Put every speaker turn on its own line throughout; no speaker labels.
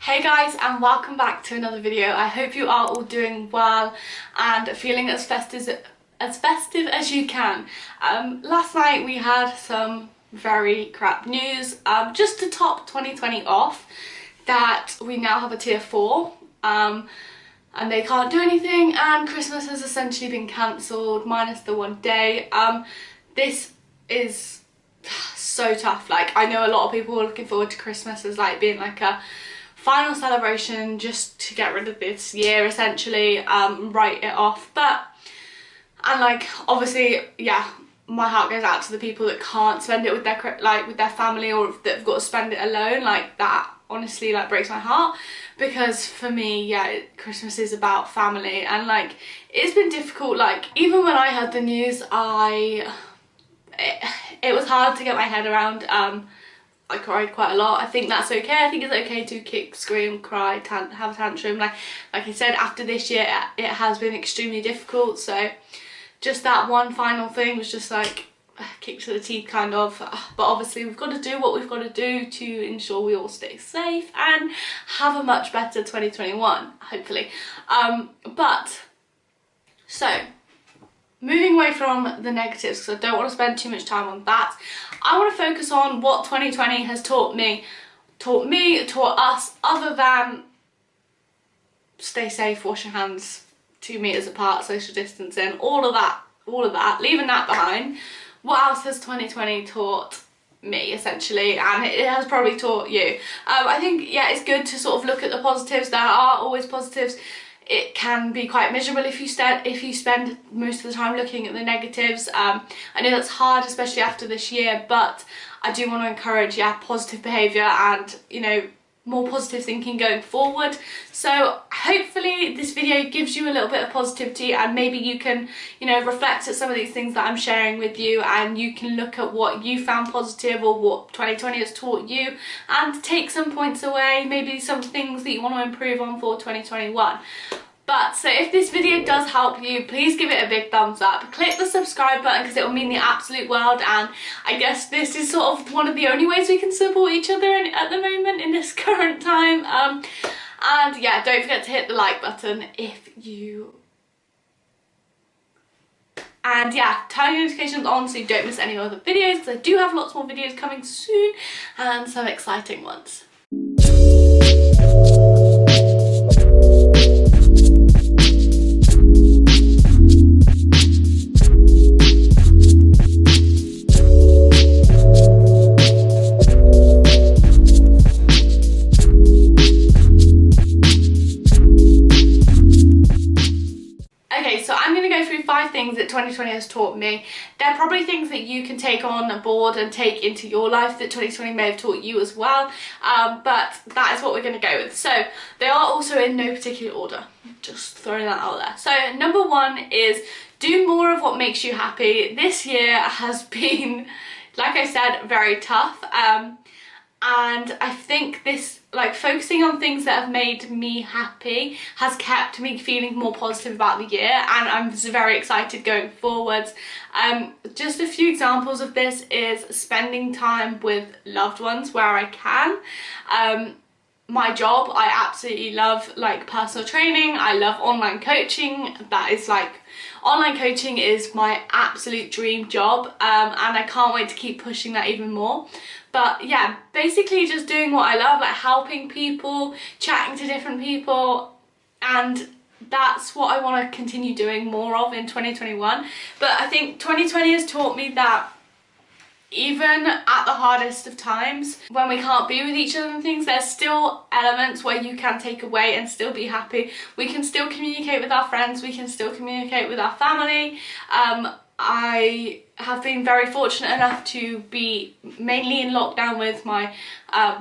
Hey guys, and welcome back to another video. I hope you are all doing well and feeling as festive as you can. Last night we had some very crap news, just to top 2020 off, that we now have a tier 4 and they can't do anything, and Christmas has essentially been cancelled minus the one day. This is so tough. Like, I know a lot of people are looking forward to Christmas as like being like a final celebration just to get rid of this year, essentially, write it off. And like, obviously, yeah, my heart goes out to the people that can't spend it with their family, or that have got to spend it alone. Like, that honestly like breaks my heart, because for me, yeah, Christmas is about family, and like, it's been difficult. Like, even when I heard the news, it was hard to get my head around. I cried quite a lot. I think that's okay. I think it's okay to kick, scream, cry, have a tantrum. Like I said, after this year, it has been extremely difficult. So just that one final thing was just like a kick to the teeth, kind of. But obviously we've got to do what we've got to do to ensure we all stay safe and have a much better 2021, hopefully. So moving away from the negatives, because I don't want to spend too much time on that, I want to focus on what 2020 has taught us, other than stay safe, wash your hands 2 meters apart, social distancing, all of that, leaving that behind. What else has 2020 taught me, essentially, and it has probably taught you? I think, yeah, it's good to sort of look at the positives. There are always positives. It can be quite miserable if you spend most of the time looking at the negatives. I know that's hard, especially after this year, but I do want to encourage, yeah, positive behaviour and, you know, more positive thinking going forward. So hopefully this video gives you a little bit of positivity, and maybe you can, you know, reflect at some of these things that I'm sharing with you, and you can look at what you found positive or what 2020 has taught you and take some points away, maybe some things that you want to improve on for 2021. But so if this video does help you, please give it a big thumbs up. Click the subscribe button, because it will mean the absolute world, and I guess this is sort of one of the only ways we can support each other at the moment in this current time. And yeah, don't forget to hit the like button if you... And yeah, turn your notifications on so you don't miss any other videos, because I do have lots more videos coming soon, and some exciting ones. Okay, so I'm going to go through 5 things that 2020 has taught me. They're probably things that you can take on board and take into your life that 2020 may have taught you as well, but that is what we're going to go with. So they are also in no particular order, just throwing that out there. So number 1 is do more of what makes you happy. This year has been, like I said, very tough, and I think this, like, focusing on things that have made me happy has kept me feeling more positive about the year, and I'm very excited going forwards. Just a few examples of this is spending time with loved ones where I can. My job, I absolutely love, like, personal training. I love online coaching. That is like, online coaching is my absolute dream job, and I can't wait to keep pushing that even more. But yeah, basically just doing what I love, like helping people, chatting to different people, and that's what I want to continue doing more of in 2021. But I think 2020 has taught me that even at the hardest of times, when we can't be with each other and things, there's still elements where you can take away and still be happy. We can still communicate with our friends, we can still communicate with our family. I have been very fortunate enough to be mainly in lockdown with my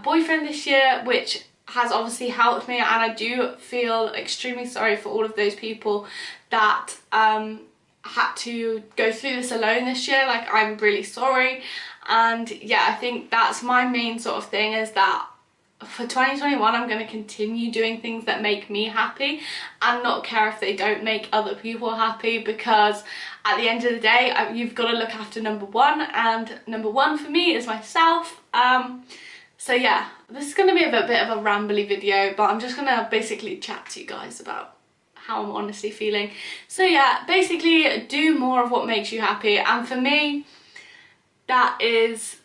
boyfriend this year, which has obviously helped me, and I do feel extremely sorry for all of those people that had to go through this alone this year. Like, I'm really sorry. And yeah, I think that's my main sort of thing, is that for 2021 I'm going to continue doing things that make me happy and not care if they don't make other people happy, because at the end of the day, you've got to look after number 1, and number 1 for me is myself. So yeah, this is going to be a bit of a rambly video, but I'm just going to basically chat to you guys about how I'm honestly feeling. So yeah, basically do more of what makes you happy, and for me that is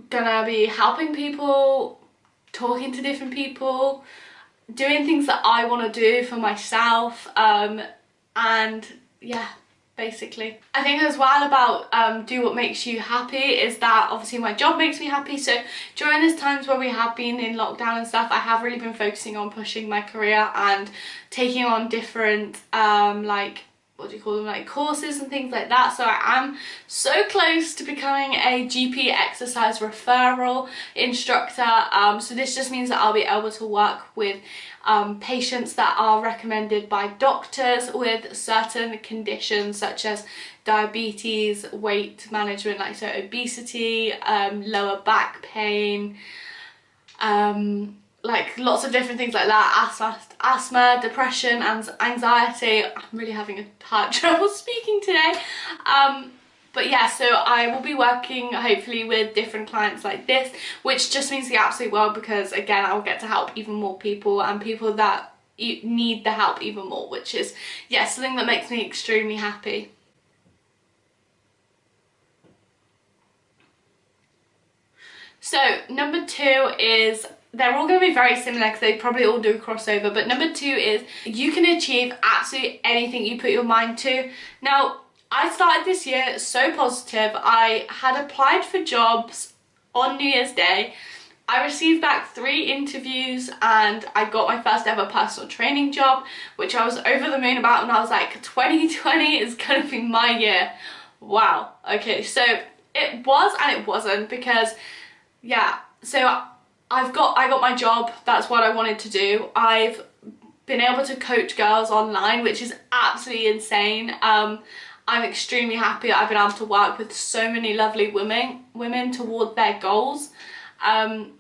gonna be helping people, talking to different people, doing things that I want to do for myself, and yeah, basically. I think as well about do what makes you happy is that obviously my job makes me happy, so during these times where we have been in lockdown and stuff, I have really been focusing on pushing my career and taking on different like, what do you call them, like courses and things like that. So I am so close to becoming a GP exercise referral instructor. So this just means that I'll be able to work with patients that are recommended by doctors with certain conditions such as diabetes, weight management, like so obesity, lower back pain, like lots of different things like that, asthma, depression and anxiety. I'm really having a hard trouble speaking today. But yeah, so I will be working hopefully with different clients like this, which just means the absolute world, because again, I will get to help even more people and people that need the help even more, which is, yeah, something that makes me extremely happy. So number 2 is, they're all going to be very similar because they probably all do crossover, but number 2 is you can achieve absolutely anything you put your mind to. Now, I started this year so positive. I had applied for jobs on New Year's Day. I received back 3 interviews and I got my first ever personal training job, which I was over the moon about, and I was like, 2020 is going to be my year. Wow. Okay, so it was and it wasn't, because yeah, so I got my job. That's what I wanted to do. I've been able to coach girls online, which is absolutely insane. I'm extremely happy that I've been able to work with so many lovely women toward their goals. And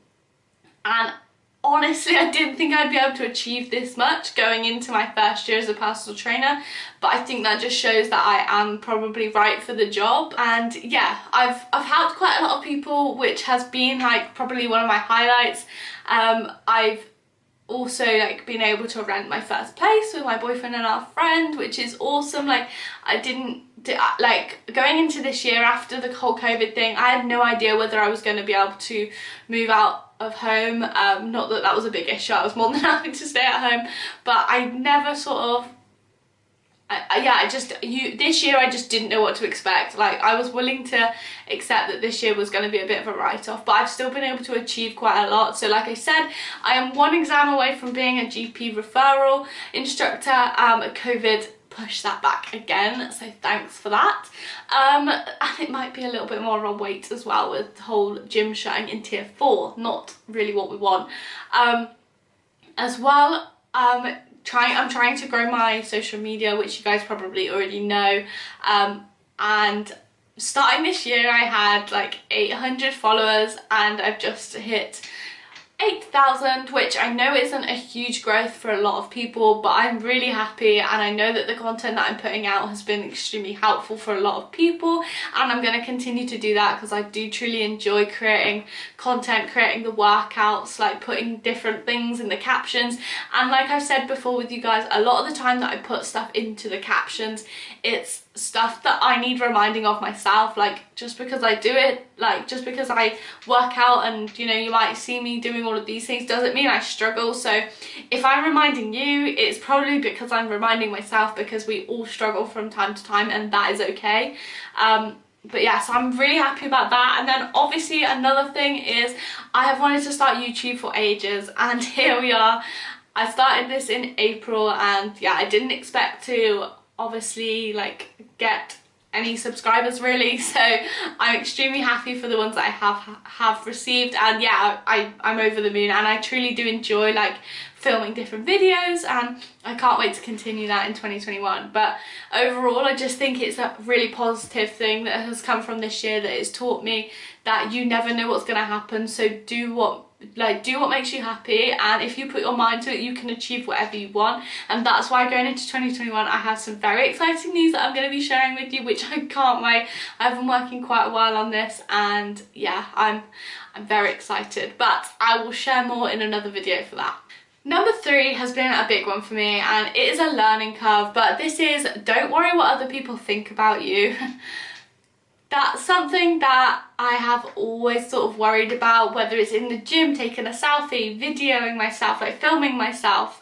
honestly, I didn't think I'd be able to achieve this much going into my first year as a personal trainer, but I think that just shows that I am probably right for the job. And yeah, I've helped quite a lot of people, which has been like probably one of my highlights. I've also like been able to rent my first place with my boyfriend and our friend, which is awesome. Like like going into this year after the whole COVID thing, I had no idea whether I was going to be able to move out of home. Not that that was a big issue, I was more than happy to stay at home, but I never sort of, this year I just didn't know what to expect. Like, I was willing to accept that this year was going to be a bit of a write-off, but I've still been able to achieve quite a lot. So like I said, I am 1 exam away from being a GP referral instructor. COVID pushed that back again, so thanks for that. And it might be a little bit more of a wait as well, with the whole gym shutting in tier 4, not really what we want. As well, I'm trying to grow my social media, which you guys probably already know, and starting this year I had like 800 followers and I've just hit 8,000, which I know isn't a huge growth for a lot of people, but I'm really happy, and I know that the content that I'm putting out has been extremely helpful for a lot of people, and I'm going to continue to do that because I do truly enjoy creating content, creating the workouts, like putting different things in the captions. And like I've said before with you guys, a lot of the time that I put stuff into the captions, it's stuff that I need reminding of myself. Like, just because I do it, like just because I work out and you know you might see me doing all of these things doesn't mean I struggle. So if I'm reminding you, it's probably because I'm reminding myself, because we all struggle from time to time, and that is okay. But yeah, so I'm really happy about that. And then obviously another thing is I have wanted to start YouTube for ages, and here we are. I started this in April, and yeah, I didn't expect to obviously like get any subscribers really, so I'm extremely happy for the ones that I have received. And yeah, I'm over the moon, and I truly do enjoy like filming different videos, and I can't wait to continue that in 2021. But overall, I just think it's a really positive thing that has come from this year, that has taught me that you never know what's going to happen. So do what makes you happy, and if you put your mind to it, you can achieve whatever you want. And that's why going into 2021 I have some very exciting news that I'm going to be sharing with you, which I can't wait. I've been working quite a while on this, and yeah, I'm I'm very excited, but I will share more in another video for that. Number 3 has been a big one for me, and it is a learning curve, but this is don't worry what other people think about you. That's something that I have always sort of worried about, whether it's in the gym, taking a selfie, videoing myself, like filming myself,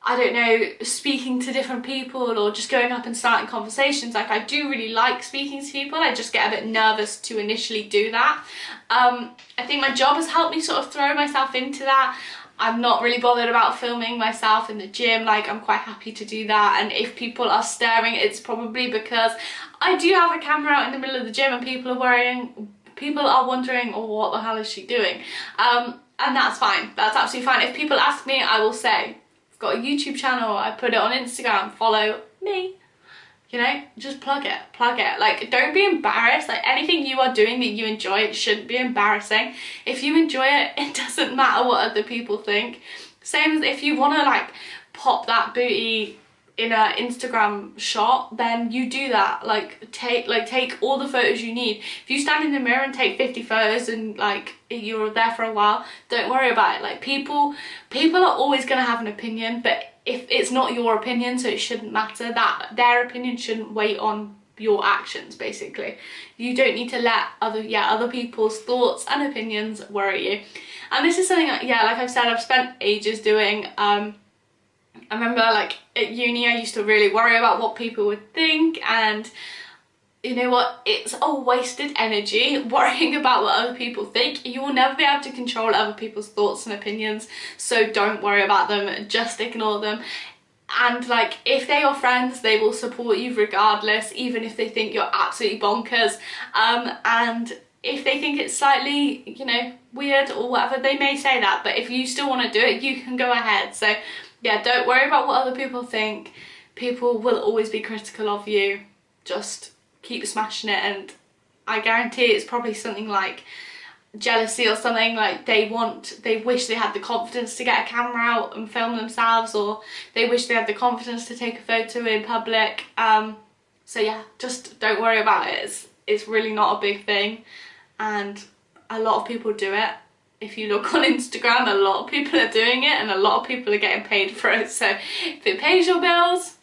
I don't know, speaking to different people or just going up and starting conversations. Like, I do really like speaking to people, I just get a bit nervous to initially do that. I think my job has helped me sort of throw myself into that. I'm not really bothered about filming myself in the gym, like I'm quite happy to do that, and if people are staring, it's probably because I do have a camera out in the middle of the gym and people are wondering, oh, what the hell is she doing? And that's fine, that's absolutely fine. If people ask me, I will say, I've got a YouTube channel, I put it on Instagram, follow me. You know, just plug it. Like, don't be embarrassed. Like, anything you are doing that you enjoy, it shouldn't be embarrassing. If you enjoy it, it doesn't matter what other people think. Same as if you want to, like, pop that booty in an Instagram shot, then you do that. Like, take all the photos you need. If you stand in the mirror and take 50 photos and, like, you're there for a while, don't worry about it. Like, people are always going to have an opinion, but if it's not your opinion, so it shouldn't matter, that their opinion shouldn't weigh on your actions, basically. You don't need to let other people's thoughts and opinions worry you. And this is something that, yeah, like I've said, I've spent ages doing. I remember, like, at uni I used to really worry about what people would think, and you know what, it's a wasted energy worrying about what other people think. You will never be able to control other people's thoughts and opinions, so don't worry about them, just ignore them. And, like, if they're your friends, they will support you regardless, even if they think you're absolutely bonkers. And if they think it's slightly, you know, weird or whatever, they may say that, but if you still want to do it, you can go ahead. So yeah, don't worry about what other people think. People will always be critical of you. Just keep smashing it, and I guarantee it's probably something like jealousy or something. Like, they wish they had the confidence to get a camera out and film themselves, or they wish they had the confidence to take a photo in public. So yeah, just don't worry about it. It's really not a big thing, and a lot of people do it. If you look on Instagram, a lot of people are doing it, and a lot of people are getting paid for it. So if it pays your bills,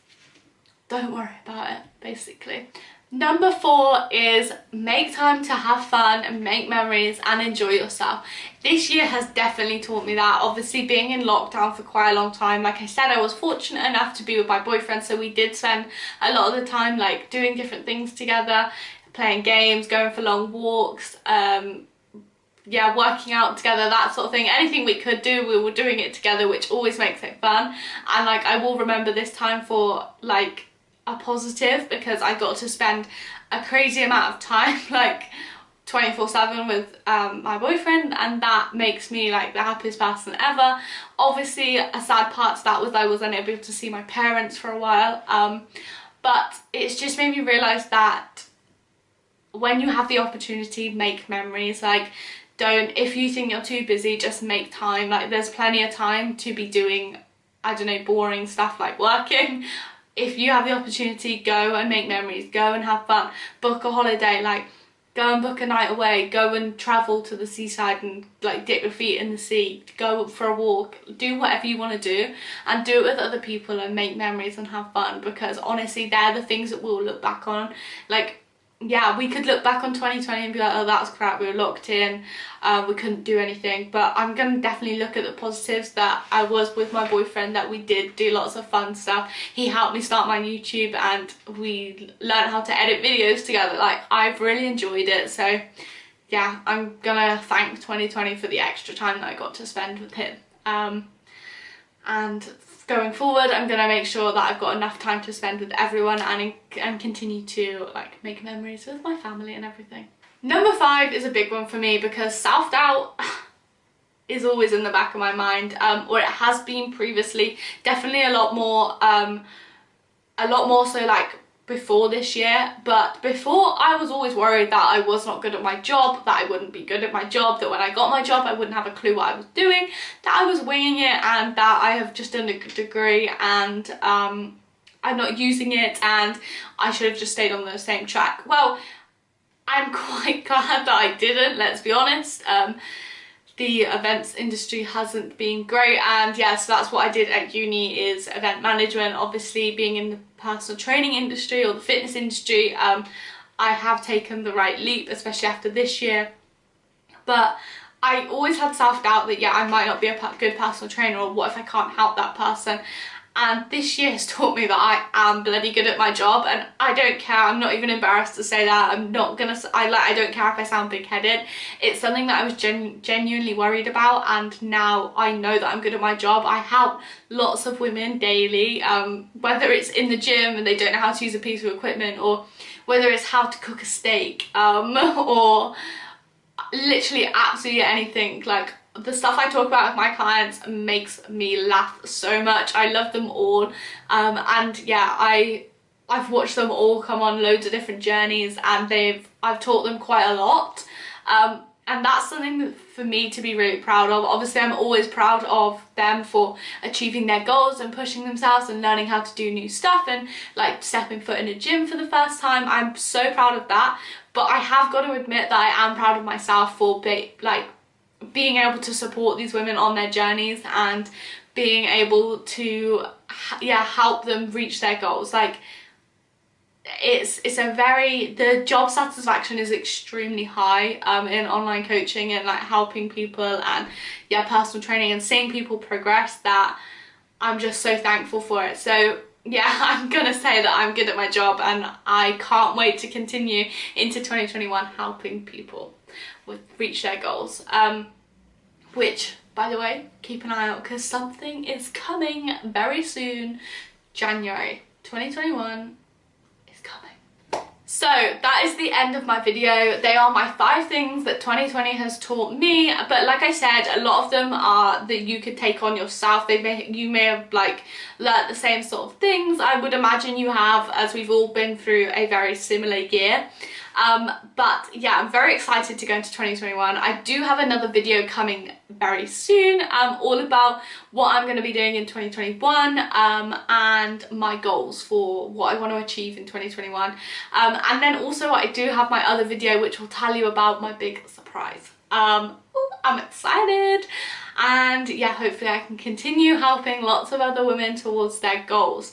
don't worry about it, basically. Number 4 is make time to have fun and make memories and enjoy yourself. This year has definitely taught me that. Obviously, being in lockdown for quite a long time, like I said, I was fortunate enough to be with my boyfriend, so we did spend a lot of the time, like, doing different things together, playing games, going for long walks, yeah, working out together, that sort of thing. Anything we could do, we were doing it together, which always makes it fun. And, like, I will remember this time for, like, a positive, because I got to spend a crazy amount of time, like 24/7 with my boyfriend, and that makes me, like, the happiest person ever. Obviously, a sad part to that was I was unable to see my parents for a while, but it's just made me realise that when you have the opportunity, make memories. Like, if you think you're too busy, just make time. Like, there's plenty of time to be doing, I don't know, boring stuff like working. If you have the opportunity, go and make memories, go and have fun, book a holiday, like, go and book a night away, go and travel to the seaside and, like, dip your feet in the sea, go for a walk, do whatever you want to do, and do it with other people and make memories and have fun, because honestly, they're the things that we'll look back on. Like, yeah, we could look back on 2020 and be like, oh, that was crap, we were locked in, we couldn't do anything, but I'm gonna definitely look at the positives, that I was with my boyfriend, that we did do lots of fun stuff. He helped me start my YouTube, and we learned how to edit videos together. Like, I've really enjoyed it, so yeah, I'm gonna thank 2020 for the extra time that I got to spend with him. And going forward, I'm gonna make sure that I've got enough time to spend with everyone, and continue to, like, make memories with my family and everything. Number 5 is a big one for me, because self-doubt is always in the back of my mind, or it has been previously. Definitely a lot more so, like, before this year. But before, I was always worried that I was not good at my job, that I wouldn't be good at my job, that when I got my job I wouldn't have a clue what I was doing, that I was winging it, and that I have just done a degree and I'm not using it, and I should have just stayed on the same track. Well, I'm quite glad that I didn't, let's be honest. The events industry hasn't been great, and yeah, so that's what I did at uni, is event management. Obviously being in the personal training industry or the fitness industry, I have taken the right leap, especially after this year. But I always had self-doubt that, yeah, I might not be a good personal trainer, or what if I can't help that person? And this year has taught me that I am bloody good at my job, and I don't care. I'm not even embarrassed to say that. I'm not gonna, I don't care if I sound big-headed. It's something that I was genuinely worried about, and now I know that I'm good at my job. I help lots of women daily, whether it's in the gym and they don't know how to use a piece of equipment, or whether it's how to cook a steak, or literally absolutely anything. Like, the stuff I talk about with my clients makes me laugh so much. I love them all, and yeah, I've watched them all come on loads of different journeys, and I've taught them quite a lot, and that's something that for me to be really proud of. Obviously I'm always proud of them for achieving their goals and pushing themselves and learning how to do new stuff, and like stepping foot in a gym for the first time. I'm so proud of that, but I have got to admit that I am proud of myself for being able to support these women on their journeys, and being able to, yeah, help them reach their goals. Like, it's a very, the job satisfaction is extremely high in online coaching and like helping people, and yeah, personal training, and seeing people progress, that I'm just so thankful for it. So yeah, I'm gonna say that I'm good at my job, and I can't wait to continue into 2021 helping people reach their goals. Which, by the way, keep an eye out, because something is coming very soon. January 2021 is coming. So that is the end of my video. They are my 5 things that 2020 has taught me, but like I said, a lot of them are that you could take on yourself. You may have like learnt the same sort of things. I would imagine you have, as we've all been through a very similar year. But yeah, I'm very excited to go into 2021. I do have another video coming very soon, all about what I'm going to be doing in 2021, and my goals for what I want to achieve in 2021. And then also I do have my other video which will tell you about my big surprise. I'm excited, and yeah, hopefully I can continue helping lots of other women towards their goals.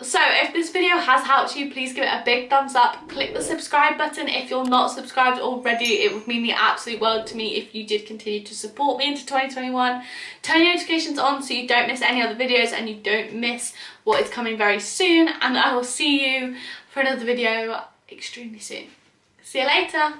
So if this video has helped you, please give it a big thumbs up. Click the subscribe button if you're not subscribed already. It would mean the absolute world to me if you did continue to support me into 2021. Turn your notifications on so you don't miss any other videos, and you don't miss what is coming very soon. And I will see you for another video extremely soon. See you later.